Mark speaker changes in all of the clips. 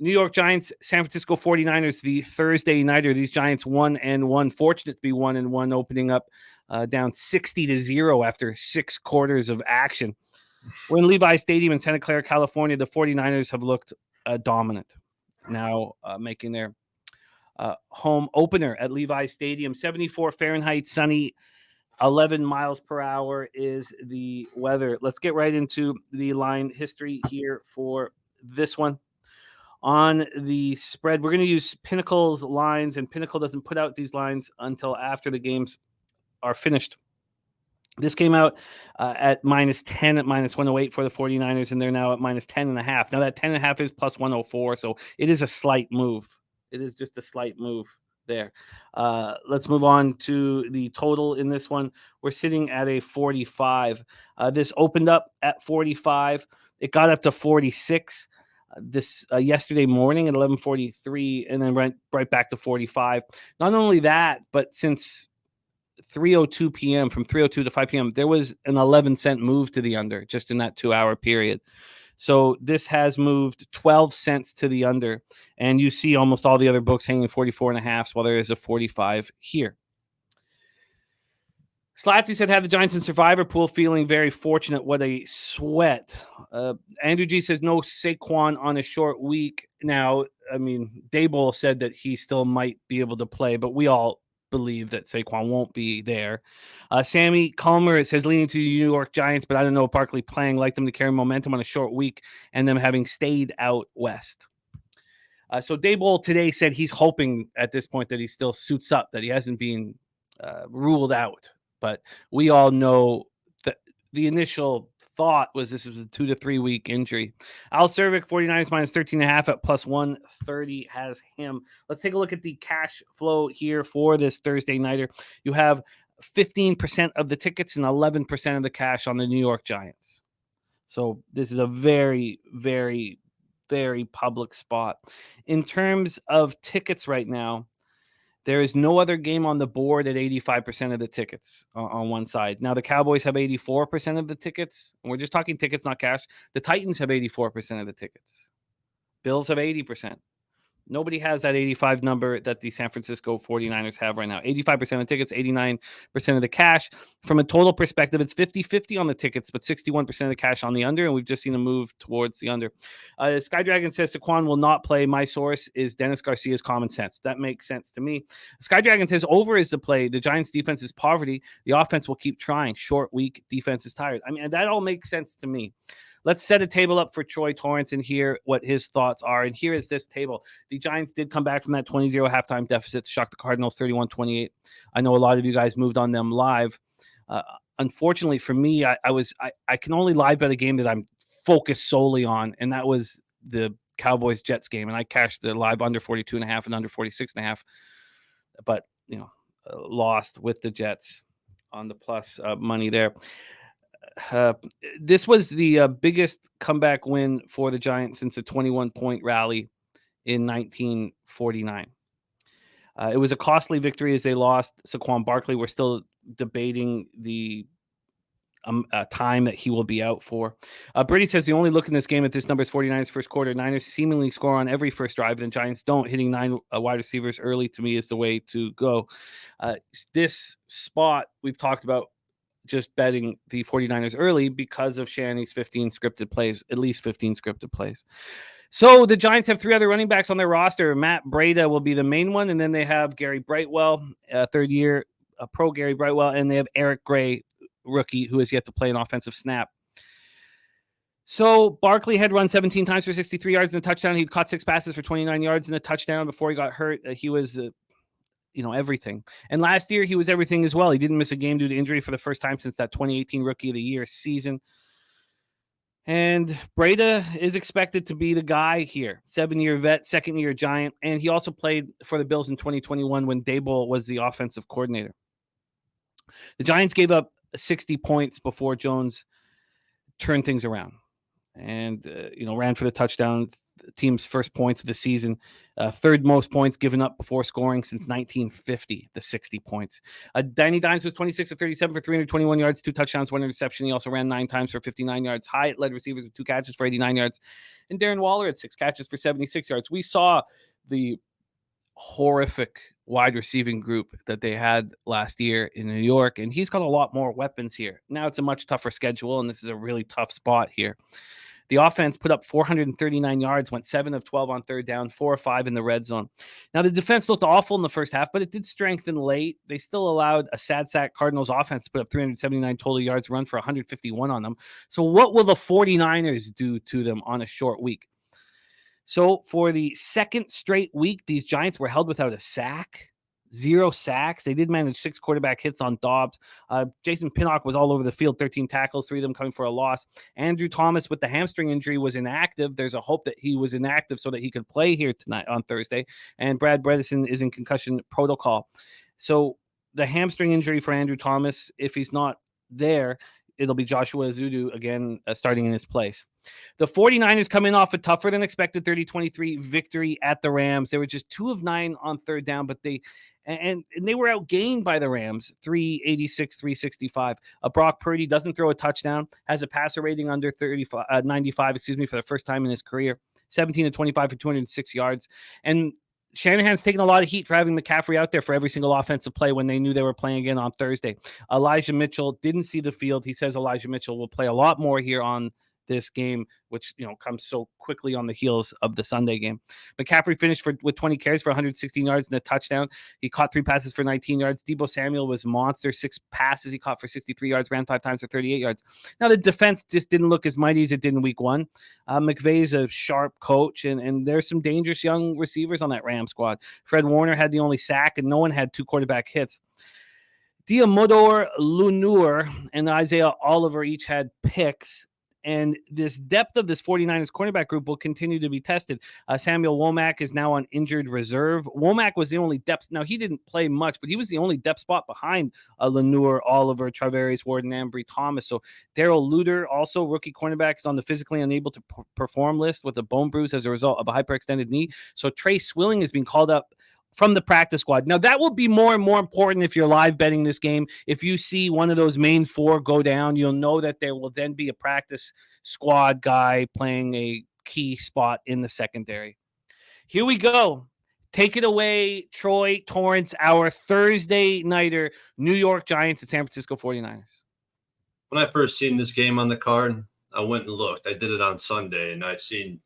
Speaker 1: New York Giants, San Francisco 49ers, the Thursday nighter. These Giants 1-1, fortunate to be 1-1, opening up down 60-0 after 6 quarters of action. We're in Levi Stadium in Santa Clara, California. The 49ers have looked dominant, now making their home opener at Levi Stadium. 74 Fahrenheit, sunny, 11 miles per hour is the weather. Let's get right into the line history here for this one. On the spread, we're going to use Pinnacle's lines, and Pinnacle doesn't put out these lines until after the games are finished. This came out at -10 at -108 for the 49ers, and they're now at -10.5. Now that 10.5 is plus 104, so it is a slight move. It is just a slight move there. Let's move on to the total in this one. We're sitting at a 45. This opened up at 45. It got up to 46 this yesterday morning at 11:43, and then went right back to 45. Not only that, but since 3:02 p.m., from 3:02 to 5 p.m., there was an 11-cent move to the under just in that 2-hour period. So this has moved 12 cents to the under, and you see almost all the other books hanging 44.5, while there is a 45 here. Slatsy said, have the Giants in survivor pool, feeling very fortunate. What a sweat. Andrew G says, no Saquon on a short week. Now, I mean, Daboll said that he still might be able to play, but we all believe that Saquon won't be there. Sammy Culmer says, leaning to the New York Giants, but I don't know, Barkley playing, like them to carry momentum on a short week and them having stayed out west. So Daboll today said he's hoping at this point that he still suits up, that he hasn't been ruled out. But we all know that the initial thought was this was a 2 to 3 week injury. Al Cervic, 49ers -13.5 at plus 130 has him. Let's take a look at the cash flow here for this Thursday nighter. You have 15% of the tickets and 11% of the cash on the New York Giants. So this is a very, very, very public spot. In terms of tickets right now, there is no other game on the board at 85% of the tickets on one side. Now, the Cowboys have 84% of the tickets. And we're just talking tickets, not cash. The Titans have 84% of the tickets. Bills have 80%. Nobody has that 85 number that the San Francisco 49ers have right now. 85% of tickets, 89% of the cash. From a total perspective, it's 50-50 on the tickets, but 61% of the cash on the under, and we've just seen a move towards the under. Sky Dragon says Saquon will not play. My source is Dennis Garcia's common sense. That makes sense to me. Sky Dragon says over is the play. The Giants' defense is poverty. The offense will keep trying. Short week, defense is tired. I mean, that all makes sense to me. Let's set a table up for Troy Torrence and hear what his thoughts are. And here is this table. The Giants did come back from that 20-0 halftime deficit to shock the Cardinals 31-28. I know a lot of you guys moved on them live. Unfortunately for me, I can only live bet a game that I'm focused solely on, and that was the Cowboys-Jets game. And I cashed the live under 42.5 and under 46.5. But, lost with the Jets on the plus money there. This was the biggest comeback win for the Giants since a 21-point rally in 1949. It was a costly victory as they lost Saquon Barkley. We're still debating the time that he will be out for. Brady says the only look in this game at this number is 49ers first quarter. Niners seemingly score on every first drive, and Giants don't. Hitting 9 wide receivers early to me is the way to go. This spot we've talked about, just betting the 49ers early because of Shanny's 15 scripted plays, at least 15 scripted plays. So the Giants have 3 other running backs on their roster. Matt Breida will be the main one, and then they have Gary Brightwell, third-year pro Gary Brightwell, and they have Eric Gray, rookie, who has yet to play an offensive snap. So Barkley had run 17 times for 63 yards and a touchdown. He caught 6 passes for 29 yards and a touchdown before he got hurt. He was everything. And last year, he was everything as well. He didn't miss a game due to injury for the first time since that 2018 Rookie of the Year season. And Breida is expected to be the guy here. 7-year vet, second-year Giant. And he also played for the Bills in 2021 when Daboll was the offensive coordinator. The Giants gave up 60 points before Jones turned things around and, ran for the touchdown, team's first points of the season. Third most points given up before scoring since 1950, the 60 points. Danny Dimes was 26 of 37 for 321 yards, 2 touchdowns, 1 interception. He also ran 9 times for 59 yards. Hyatt led receivers with 2 catches for 89 yards. And Darren Waller had 6 catches for 76 yards. We saw the horrific wide receiving group that they had last year in New York, and he's got a lot more weapons here. Now it's a much tougher schedule, and this is a really tough spot here. The offense put up 439 yards, went 7 of 12 on third down, 4 of 5 in the red zone. Now, the defense looked awful in the first half, but it did strengthen late. They still allowed a sad sack Cardinals offense to put up 379 total yards, run for 151 on them. So what will the 49ers do to them on a short week? So for the second straight week, these Giants were held without a sack. 0 sacks. They did manage 6 quarterback hits on Dobbs. Jason Pinnock was all over the field, 13 tackles, 3 of them coming for a loss. Andrew Thomas with the hamstring injury was inactive. There's a hope that he was inactive so that he could play here tonight on Thursday. And Brad Bredesen is in concussion protocol. So the hamstring injury for Andrew Thomas, if he's not there, it'll be Joshua Azudu again starting in his place. The 49ers come in off a tougher than expected 30-23 victory at the Rams. They were just 2 of 9 on third down, but they were outgained by the Rams, 386-365. Brock Purdy doesn't throw a touchdown, has a passer rating under 95, for the first time in his career, 17-25 for 206 yards. And Shanahan's taking a lot of heat for having McCaffrey out there for every single offensive play when they knew they were playing again on Thursday. Elijah Mitchell didn't see the field. He says Elijah Mitchell will play a lot more here on this game, which comes so quickly on the heels of the Sunday game. McCaffrey finished with 20 carries for 116 yards and a touchdown. He caught 3 passes for 19 yards. Deebo Samuel was monster, 6 passes he caught for 63 yards, ran 5 times for 38 yards. Now the defense just didn't look as mighty as it did in week 1. McVay's a sharp coach, and there's some dangerous young receivers on that Ram squad. Fred Warner had the only sack, and no one had 2 quarterback hits. Diamodor Lunur and Isaiah Oliver each had picks. And this depth of this 49ers cornerback group will continue to be tested. Samuel Womack is now on injured reserve. Womack was the only depth. Now, he didn't play much, but he was the only depth spot behind Lenoir, Oliver, Travarius Ward, and Ambry Thomas. So Darrell Luter, also rookie cornerback, is on the physically unable to perform list with a bone bruise as a result of a hyperextended knee. So Trey Swilling is being called up from the practice squad. Now, that will be more and more important if you're live betting this game. If you see one of those main 4 go down, you'll know that there will then be a practice squad guy playing a key spot in the secondary. Here we go. Take it away, Troy Torrence, our Thursday nighter, New York Giants at San Francisco 49ers.
Speaker 2: When I first seen this game on the card, I went and looked. I did it on Sunday, and I've seen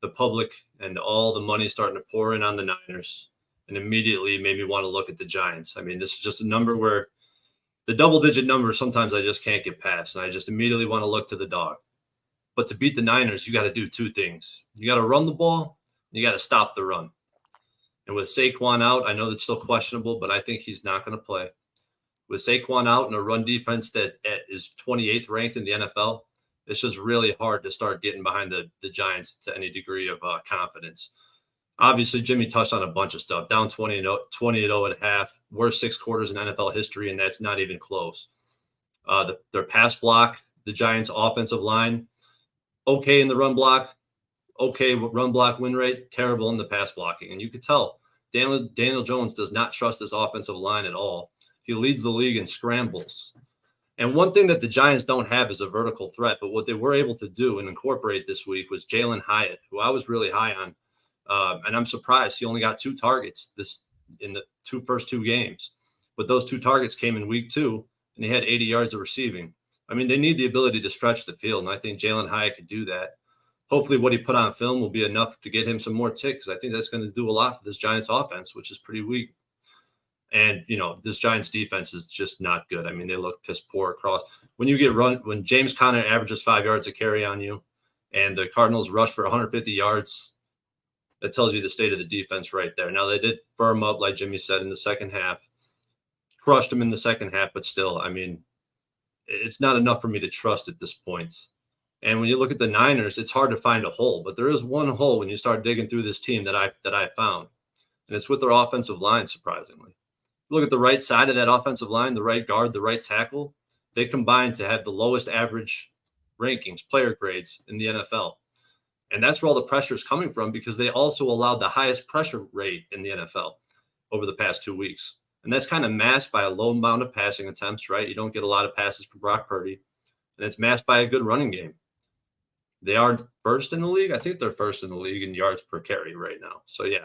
Speaker 2: the public and all the money starting to pour in on the Niners. And immediately made me want to look at the Giants. I mean, this is just a number where the double-digit number sometimes I just can't get past, and I just immediately want to look to the dog. But to beat the Niners, you got to do 2 things. You got to run the ball, and you got to stop the run. And with Saquon out, I know that's still questionable, but I think he's not going to play. With Saquon out and a run defense that is 28th ranked in the NFL, it's just really hard to start getting behind the Giants to any degree of confidence. Obviously, Jimmy touched on a bunch of stuff. Down 20-0 at half, worst 6 quarters in NFL history, and that's not even close. Their pass block, the Giants' offensive line, okay in the run block, okay run block win rate, terrible in the pass blocking. And you could tell Daniel Jones does not trust this offensive line at all. He leads the league in scrambles. And one thing that the Giants don't have is a vertical threat, but what they were able to do and incorporate this week was Jalen Hyatt, who I was really high on. And I'm surprised he only got 2 targets in the first 2 games. But those 2 targets came in week 2, and he had 80 yards of receiving. I mean, they need the ability to stretch the field, and I think Jalen Hyatt could do that. Hopefully what he put on film will be enough to get him some more ticks. I think that's going to do a lot for this Giants offense, which is pretty weak. And, this Giants defense is just not good. I mean, they look piss poor across. When James Conner averages 5 yards a carry on you and the Cardinals rush for 150 yards, that tells you the state of the defense right there. Now, they did firm up, like Jimmy said, in the second half. Crushed them in the second half, but still, I mean, it's not enough for me to trust at this point. And when you look at the Niners, it's hard to find a hole. But there is one hole when you start digging through this team that I found. And it's with their offensive line, surprisingly. Look at the right side of that offensive line, the right guard, the right tackle. They combine to have the lowest average rankings, player grades in the NFL. And that's where all the pressure is coming from, because they also allowed the highest pressure rate in the NFL over the past 2 weeks. And that's kind of masked by a low amount of passing attempts, right? You don't get a lot of passes from Brock Purdy, and it's masked by a good running game. They are first in the league. I think they're first in the league in yards per carry right now. So yeah.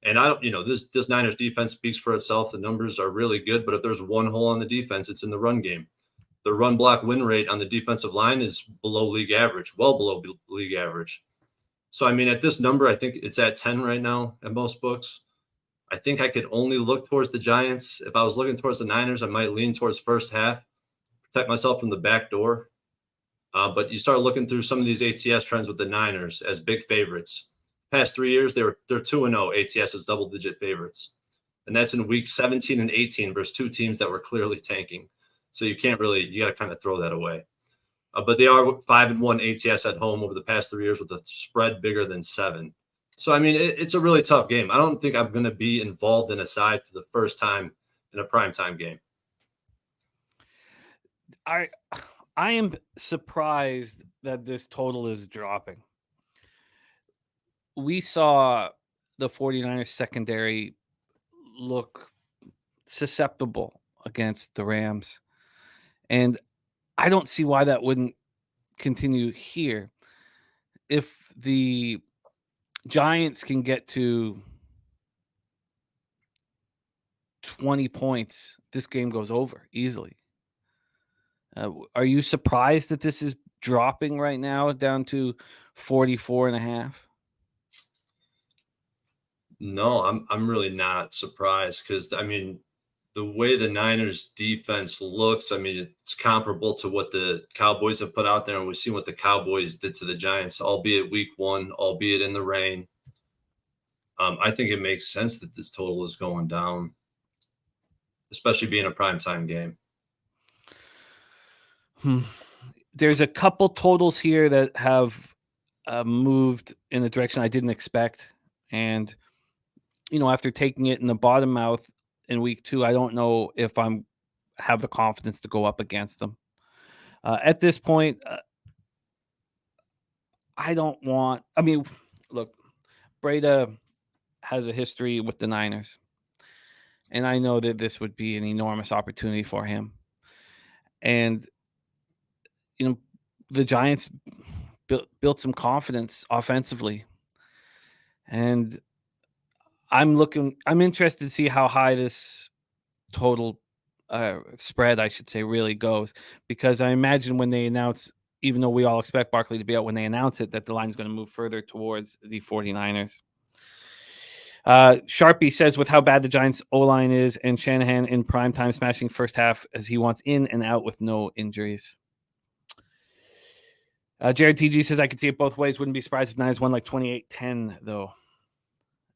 Speaker 2: And I don't, this Niners defense speaks for itself. The numbers are really good, but if there's one hole on the defense, it's in the run game. The run block win rate on the defensive line is below league average, well below league average. So, I mean, at this number, I think it's at 10 right now at most books. I think I could only look towards the Giants. If I was looking towards the Niners, I might lean towards first half, protect myself from the back door. But you start looking through some of these ATS trends with the Niners as big favorites. Past 3 years, they're 2-0 ATS as double-digit favorites. And that's in week 17 and 18 versus two teams that were clearly tanking. So you got to kind of throw that away. But they are 5-1 ATS at home over the past 3 years with a spread bigger than 7. So, I mean, it's a really tough game. I don't think I'm going to be involved in a side for the first time in a primetime game.
Speaker 1: I am surprised that this total is dropping. We saw the 49ers secondary look susceptible against the Rams, and I don't see why that wouldn't continue here. If the Giants can get to 20 points, this game goes over easily. Are you surprised that this is dropping right now down to 44.5?
Speaker 2: No, I'm really not surprised, because, I mean, the way the Niners defense looks, I mean, it's comparable to what the Cowboys have put out there, and we've seen what the Cowboys did to the Giants, albeit week 1, albeit in the rain. I think it makes sense that this total is going down, especially being a primetime game.
Speaker 1: There's a couple totals here that have moved in a direction I didn't expect. And, after taking it in the bottom mouth in week 2, I don't know if I'm have the confidence to go up against them. At this point, I don't want. I mean, look, Breda has a history with the Niners, and I know that this would be an enormous opportunity for him. And the Giants built some confidence offensively, and I'm interested to see how high this total spread, I should say, really goes, because I imagine when they announce, even though we all expect Barkley to be out, when they announce it, that the line is going to move further towards the 49ers. Sharpie says, with how bad the Giants O-line is and Shanahan in primetime smashing first half as he wants in and out with no injuries. Jared TG says, I could see it both ways. Wouldn't be surprised if Niners won like 28-10, though.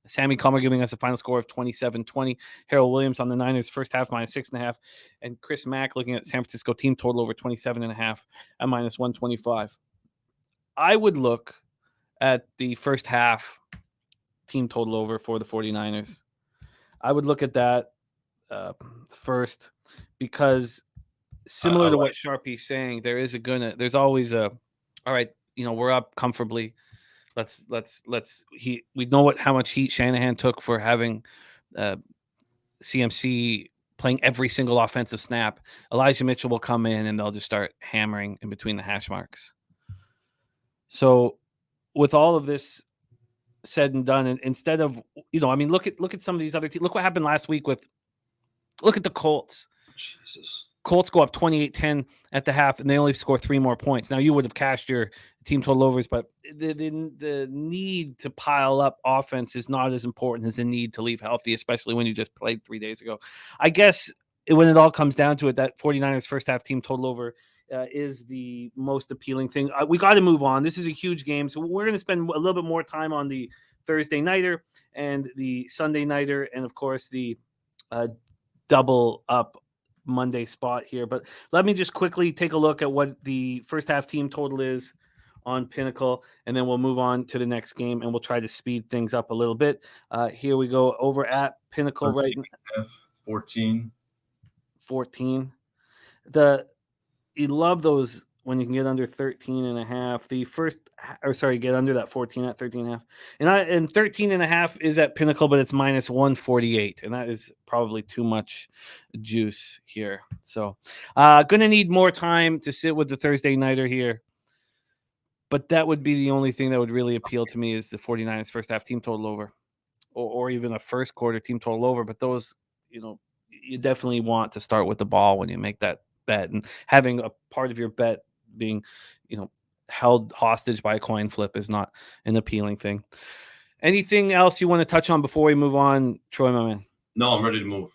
Speaker 1: Sammy Comer giving us a final score of 27-20. Harold Williams on the Niners first half -6.5. And Chris Mack looking at San Francisco team total over 27.5 at -125. I would look at the first half team total over for the 49ers. I would look at that first, because similar to what Sharpie's saying, there's always a, all right, we're up comfortably. We know how much heat Shanahan took for having CMC playing every single offensive snap. Elijah Mitchell will come in and they'll just start hammering in between the hash marks. So with all of this said and done, and instead of, look at some of these other teams. Look what happened last week look at the Colts.
Speaker 2: Jesus.
Speaker 1: Colts go up 28-10 at the half, and they only score 3 more points. Now, you would have cashed your team total overs, but the need to pile up offense is not as important as the need to leave healthy, especially when you just played 3 days ago. I guess when it all comes down to it, that 49ers first half team total over is the most appealing thing. We got to move on. This is a huge game, so we're going to spend a little bit more time on the Thursday nighter and the Sunday nighter, and, of course, the double up Monday spot here. But let me just quickly take a look at what the first half team total is on Pinnacle, and then we'll move on to the next game, and we'll try to speed things up a little bit. Here we go over at Pinnacle right now.
Speaker 2: 14.
Speaker 1: You love those when you can get under 13.5. The first, or sorry, get under that 14 at 13.5. And 13.5 is at Pinnacle, but it's minus 148. And that is probably too much juice here. So going to need more time to sit with the Thursday nighter here. But that would be the only thing that would really appeal to me is the 49ers first half team total over, or even a first quarter team total over. But those, you definitely want to start with the ball when you make that bet, and having a part of your bet being, held hostage by a coin flip is not an appealing thing. Anything else you want to touch on before we move on, Troy, my man?
Speaker 2: No, I'm ready to move.